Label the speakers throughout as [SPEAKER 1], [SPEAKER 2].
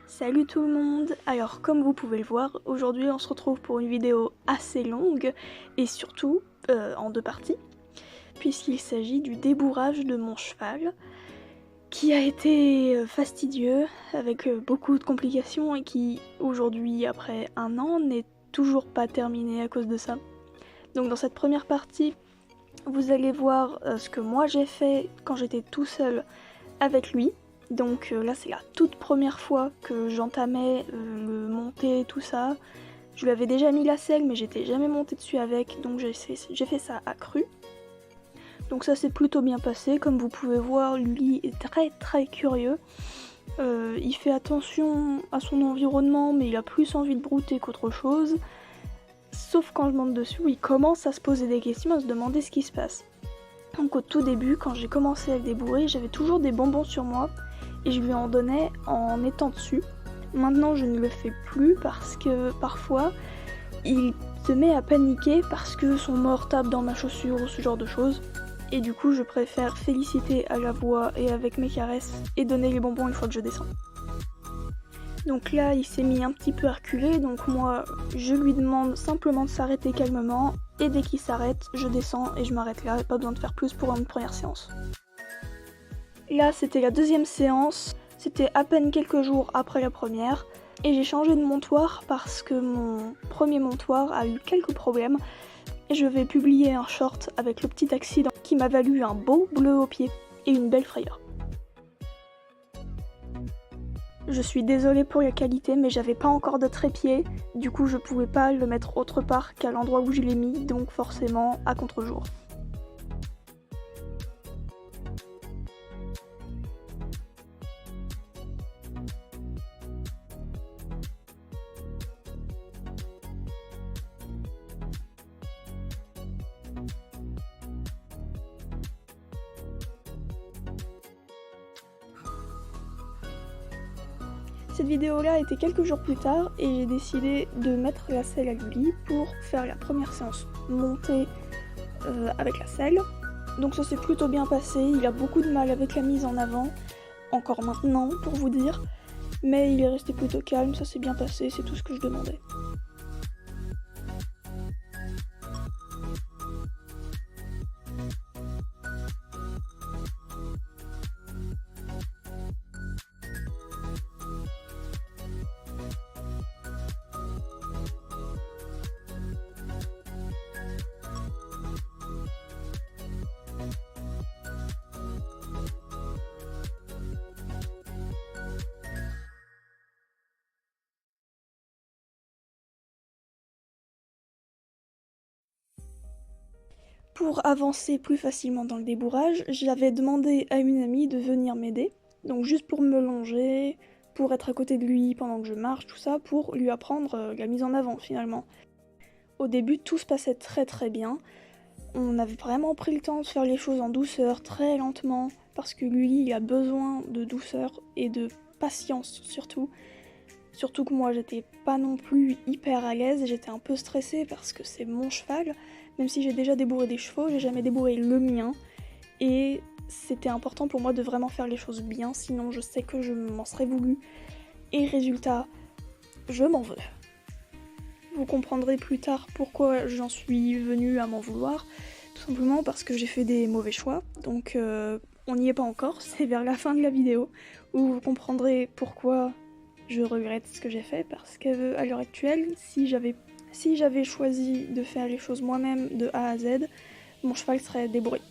[SPEAKER 1] Salut tout le monde! Alors comme vous pouvez le voir, aujourd'hui on se retrouve pour une vidéo assez longue et surtout en deux parties, puisqu'il s'agit du débourrage de mon cheval qui a été fastidieux avec beaucoup de complications et qui aujourd'hui après un an n'est toujours pas terminé à cause de ça. Donc dans cette première partie vous allez voir ce que moi j'ai fait quand j'étais tout seul avec lui. Donc là c'est la toute première fois que j'entamais le monter, tout ça. Je lui avais déjà mis la selle mais j'étais jamais montée dessus avec, donc j'ai fait ça à cru. Donc ça s'est plutôt bien passé, comme vous pouvez voir lui est très curieux. Il fait attention à son environnement mais il a plus envie de brouter qu'autre chose. Sauf quand je monte dessus où il commence à se poser des questions, à se demander ce qui se passe. Donc au tout début, quand j'ai commencé à le débourrer, j'avais toujours des bonbons sur moi et je lui en donnais en étant dessus. Maintenant je ne le fais plus parce que parfois il se met à paniquer parce que son mort tape dans ma chaussure ou ce genre de choses. Et du coup je préfère féliciter à la voix et avec mes caresses et donner les bonbons une fois que je descends. Donc là il s'est mis un petit peu à reculer, donc moi je lui demande simplement de s'arrêter calmement et dès qu'il s'arrête je descends et je m'arrête là, pas besoin de faire plus pour une première séance. Là c'était la deuxième séance, c'était à peine quelques jours après la première et j'ai changé de montoir parce que mon premier montoir a eu quelques problèmes et je vais publier un short avec le petit accident qui m'a valu un beau bleu au pied et une belle frayeur. Je suis désolée pour la qualité mais j'avais pas encore de trépied, du coup je pouvais pas le mettre autre part qu'à l'endroit où je l'ai mis, donc forcément à contre-jour. Cette vidéo-là était quelques jours plus tard et j'ai décidé de mettre la selle à lui pour faire la première séance montée avec la selle. Donc ça s'est plutôt bien passé, il a beaucoup de mal avec la mise en avant, encore maintenant pour vous dire, mais il est resté plutôt calme, ça s'est bien passé, c'est tout ce que je demandais. Pour avancer plus facilement dans le débourrage, j'avais demandé à une amie de venir m'aider, donc juste pour me longer, pour être à côté de lui pendant que je marche, tout ça, pour lui apprendre la mise en avant finalement. Au début, tout se passait très bien, on avait vraiment pris le temps de faire les choses en douceur, très lentement, parce que lui, il a besoin de douceur et de patience surtout. Surtout que moi j'étais pas non plus hyper à l'aise, j'étais un peu stressée parce que c'est mon cheval, même si j'ai déjà débourré des chevaux, j'ai jamais débourré le mien, et c'était important pour moi de vraiment faire les choses bien, sinon je sais que je m'en serais voulu, et résultat, je m'en veux. Vous comprendrez plus tard pourquoi j'en suis venue à m'en vouloir, tout simplement parce que j'ai fait des mauvais choix, donc on n'y est pas encore, c'est vers la fin de la vidéo, où vous comprendrez pourquoi je regrette ce que j'ai fait, parce que à l'heure actuelle, si j'avais choisi de faire les choses moi-même de A à Z, mon cheval serait débourré.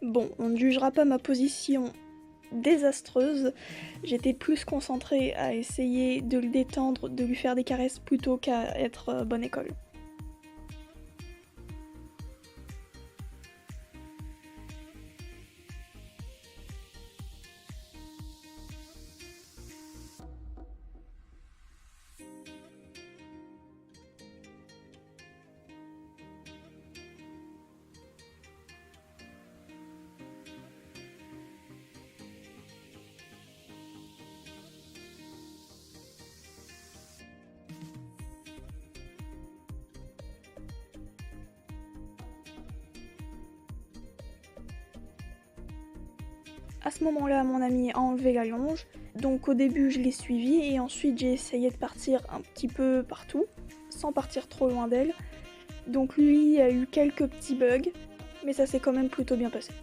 [SPEAKER 1] Bon, on ne jugera pas ma position désastreuse. J'étais plus concentrée à essayer de le détendre, de lui faire des caresses plutôt qu'à être bonne école. À ce moment-là, mon ami a enlevé la longe, donc au début je l'ai suivi et ensuite j'ai essayé de partir un petit peu partout, sans partir trop loin d'elle. Donc lui a eu quelques petits bugs, mais ça s'est quand même plutôt bien passé.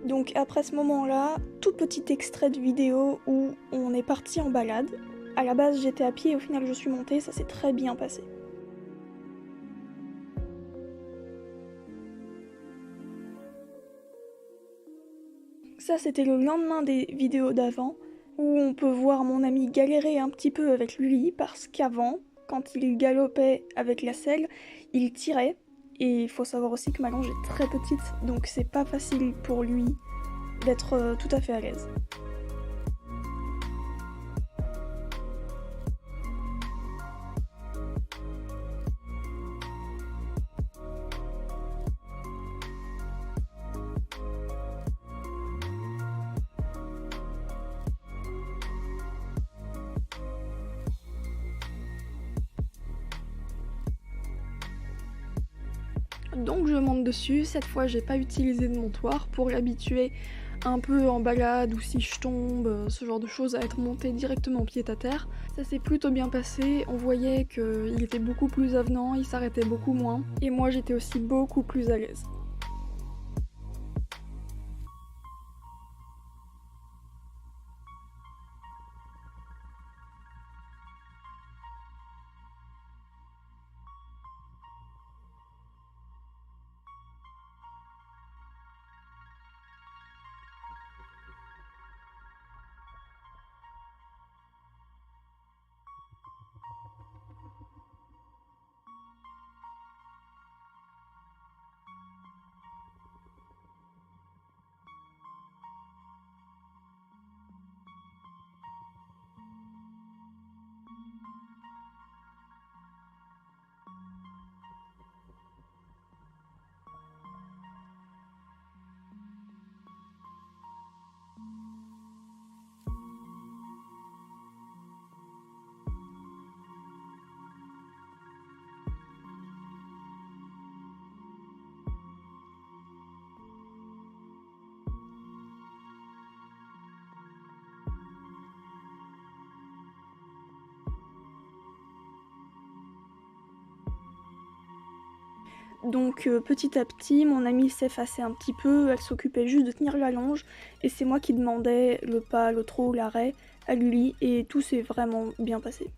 [SPEAKER 1] Donc après ce moment-là, tout petit extrait de vidéo où on est parti en balade. À la base j'étais à pied et au final je suis montée, ça s'est très bien passé. Ça c'était le lendemain des vidéos d'avant, où on peut voir mon ami galérer un petit peu avec lui, parce qu'avant, quand il galopait avec la selle, il tirait, et il faut savoir aussi que ma longe est très petite, donc c'est pas facile pour lui d'être tout à fait à l'aise. Donc je monte dessus, cette fois j'ai pas utilisé de montoir pour l'habituer un peu en balade ou si je tombe, ce genre de choses, à être monté directement pied à terre. Ça s'est plutôt bien passé, on voyait qu'il était beaucoup plus avenant, il s'arrêtait beaucoup moins, et moi j'étais aussi beaucoup plus à l'aise. Donc petit à petit, mon amie s'effaçait un petit peu, elle s'occupait juste de tenir la longe, et c'est moi qui demandais le pas, le trot, l'arrêt à lui, et tout s'est vraiment bien passé.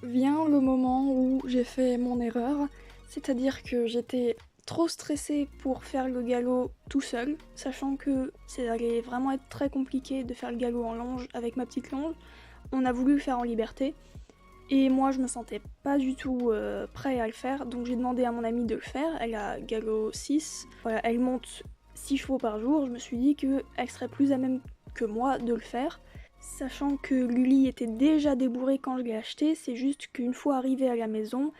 [SPEAKER 1] Vient le moment où j'ai fait mon erreur, c'est-à-dire que j'étais trop stressée pour faire le galop tout seul, sachant que ça allait vraiment être très compliqué de faire le galop en longe avec ma petite longe. On a voulu le faire en liberté, Et moi je me sentais pas du tout prêt à le faire, donc j'ai demandé à mon amie de le faire. Elle a galop 6, voilà, elle monte 6 chevaux par jour. Je me suis dit qu'elle serait plus à même que moi de le faire. Sachant que Lully était déjà débourré quand je l'ai acheté, c'est juste qu'une fois arrivé à la maison,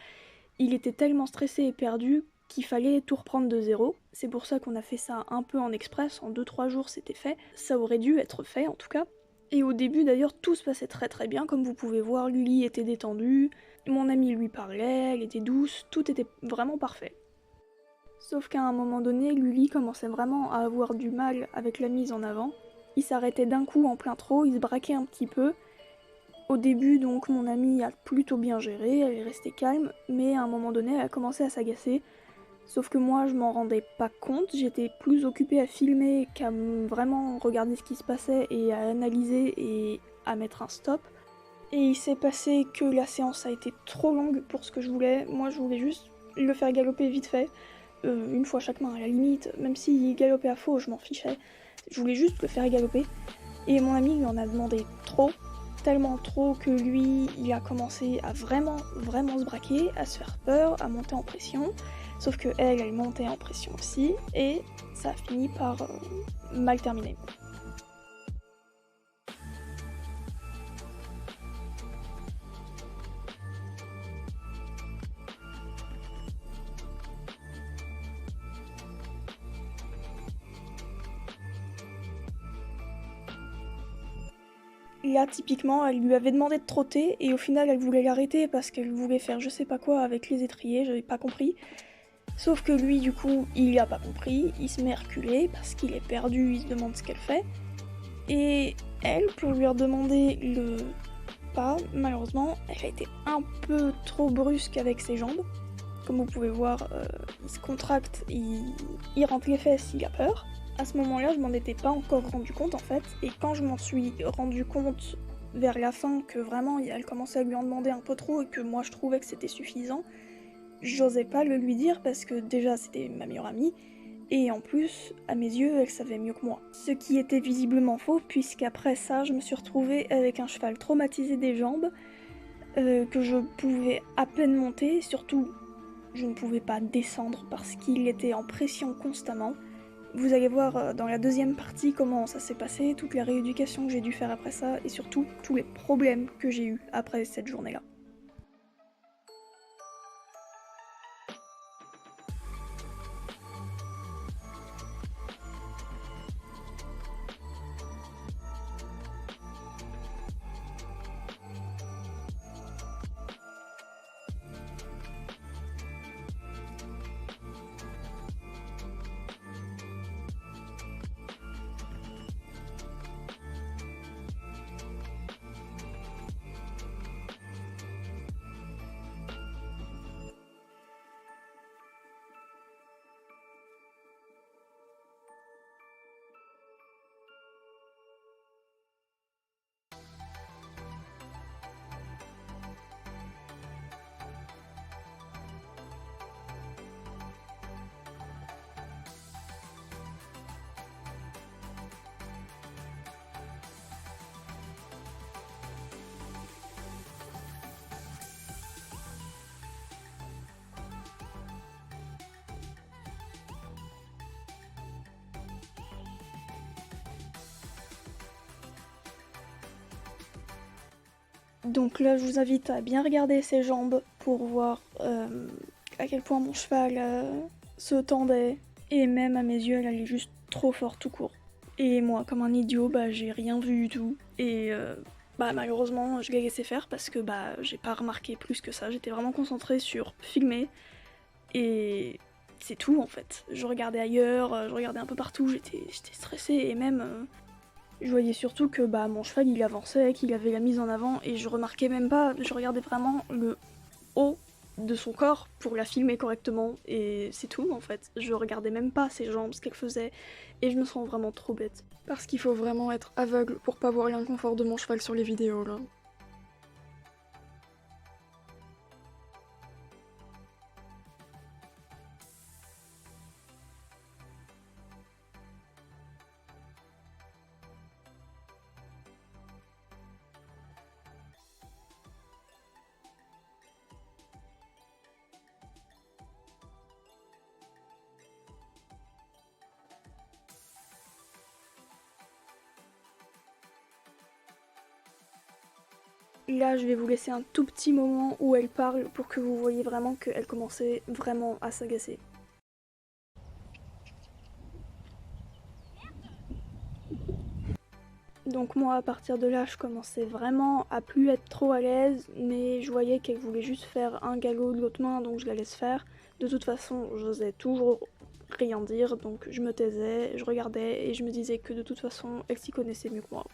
[SPEAKER 1] il était tellement stressé et perdu qu'il fallait tout reprendre de zéro. C'est pour ça qu'on a fait ça un peu en express, en 2-3 jours c'était fait. Ça aurait dû être fait en tout cas. Et au début d'ailleurs tout se passait très très bien, comme vous pouvez voir, Lully était détendue, mon amie lui parlait, elle était douce, tout était vraiment parfait. Sauf qu'à un moment donné, Lully commençait vraiment à avoir du mal avec la mise en avant. Il s'arrêtait d'un coup en plein trot, il se braquait un petit peu. Au début, donc, mon amie a plutôt bien géré, elle est restée calme, mais à un moment donné, elle a commencé à s'agacer. Sauf que moi, je m'en rendais pas compte, j'étais plus occupée à filmer qu'à vraiment regarder ce qui se passait et à analyser et à mettre un stop. Et il s'est passé que la séance a été trop longue pour ce que je voulais. Moi, je voulais juste le faire galoper vite fait, une fois chaque main à la limite, même s'il galopait à faux, je m'en fichais. Je voulais juste le faire galoper. Et mon ami lui en a demandé trop, tellement trop que lui, il a commencé à vraiment se braquer, à se faire peur, à monter en pression. Sauf que elle montait en pression aussi, et ça a fini par mal terminer. Là, typiquement, elle lui avait demandé de trotter et au final, elle voulait l'arrêter parce qu'elle voulait faire je sais pas quoi avec les étriers, j'avais pas compris. Sauf que lui, du coup, il a pas compris, il se met à reculer parce qu'il est perdu, il se demande ce qu'elle fait. Et elle, pour lui redemander le pas, malheureusement, elle a été un peu trop brusque avec ses jambes. Comme vous pouvez voir, il se contracte, il rentre les fesses, il a peur. À ce moment-là, je m'en étais pas encore rendu compte en fait, et quand je m'en suis rendu compte vers la fin que vraiment elle commençait à lui en demander un peu trop et que moi je trouvais que c'était suffisant, j'osais pas le lui dire parce que déjà c'était ma meilleure amie, et en plus, à mes yeux, elle savait mieux que moi. Ce qui était visiblement faux, puisqu'après ça, je me suis retrouvée avec un cheval traumatisé des jambes, que je pouvais à peine monter, surtout je ne pouvais pas descendre parce qu'il était en pression constamment. Vous allez voir dans la deuxième partie comment ça s'est passé, toute la rééducation que j'ai dû faire après ça, et surtout tous les problèmes que j'ai eus après cette journée-là. Donc là, je vous invite à bien regarder ses jambes pour voir à quel point mon cheval se tendait. Et même à mes yeux, elle allait juste trop fort tout court. Et moi, comme un idiot, bah j'ai rien vu du tout. Et bah malheureusement, je l'ai laissé faire parce que bah j'ai pas remarqué plus que ça. J'étais vraiment concentrée sur filmer. Et c'est tout en fait. Je regardais ailleurs, je regardais un peu partout, j'étais stressée et même je voyais surtout que bah mon cheval il avançait, qu'il avait la mise en avant et je remarquais même pas, je regardais vraiment le haut de son corps pour la filmer correctement et c'est tout en fait. Je regardais même pas ses jambes, ce qu'elle faisait et je me sens vraiment trop bête. Parce qu'il faut vraiment être aveugle pour pas voir l'inconfort de mon cheval sur les vidéos là. Là, je vais vous laisser un tout petit moment où elle parle pour que vous voyez vraiment qu'elle commençait vraiment à s'agacer. Donc moi, à partir de là, je commençais vraiment à plus être trop à l'aise, mais je voyais qu'elle voulait juste faire un galop de l'autre main, donc je la laisse faire. De toute façon, j'osais toujours rien dire, donc je me taisais, je regardais et je me disais que de toute façon, elle s'y connaissait mieux que moi.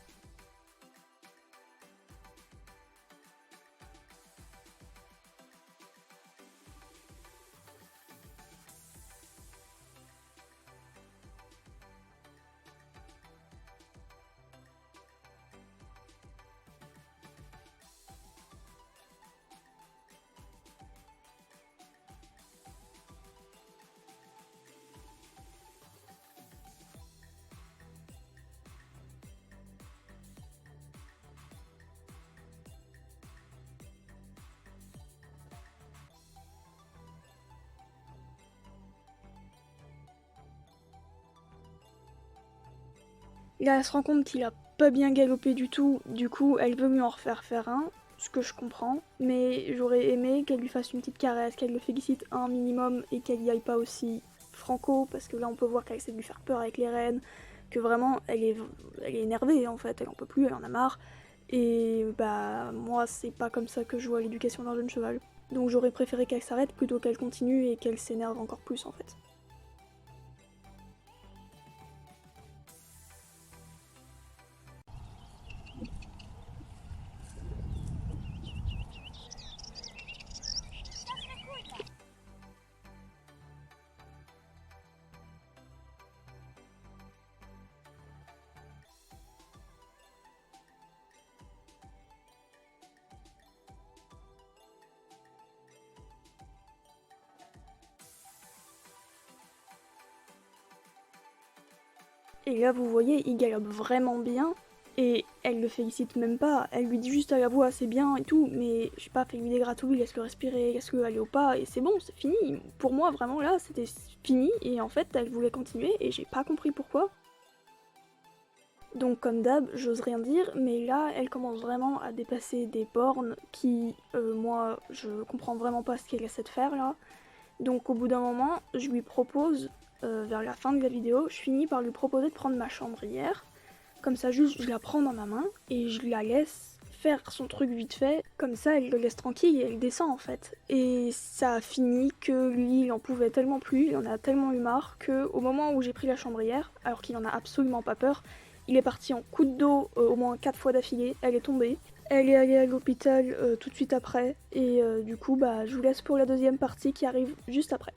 [SPEAKER 1] Là, elle se rend compte qu'il a pas bien galopé du tout, du coup, elle veut lui en refaire faire un, ce que je comprends, mais j'aurais aimé qu'elle lui fasse une petite caresse, qu'elle le félicite un minimum et qu'elle y aille pas aussi franco, parce que là, on peut voir qu'elle essaie de lui faire peur avec les rênes, que vraiment, elle est énervée en fait, elle en peut plus, elle en a marre, et bah, moi, c'est pas comme ça que je vois l'éducation d'un jeune cheval. Donc j'aurais préféré qu'elle s'arrête plutôt qu'elle continue et qu'elle s'énerve encore plus en fait. Et là, vous voyez, il galope vraiment bien. Et elle le félicite même pas. Elle lui dit juste à la voix, c'est bien et tout. Mais je sais pas, fais-lui des gratouilles, laisse-le respirer, laisse-le aller au pas. Et c'est bon, c'est fini. Pour moi, vraiment, là, c'était fini. Et en fait, elle voulait continuer. Et j'ai pas compris pourquoi. Donc, comme d'hab, j'ose rien dire. Mais là, elle commence vraiment à dépasser des bornes qui, moi, je comprends vraiment pas ce qu'elle essaie de faire là. Donc, au bout d'un moment, je lui propose vers la fin de la vidéo, je finis par lui proposer de prendre ma chambrière. Comme ça, juste, je la prends dans ma main et je la laisse faire son truc vite fait. Comme ça, elle le laisse tranquille et elle descend en fait. Et ça a fini que lui, il en pouvait tellement plus, il en a tellement eu marre que au moment où j'ai pris la chambrière, alors qu'il en a absolument pas peur, il est parti en coup de dos au moins 4 fois d'affilée, elle est tombée. Elle est allée à l'hôpital tout de suite après et du coup bah je vous laisse pour la deuxième partie qui arrive juste après.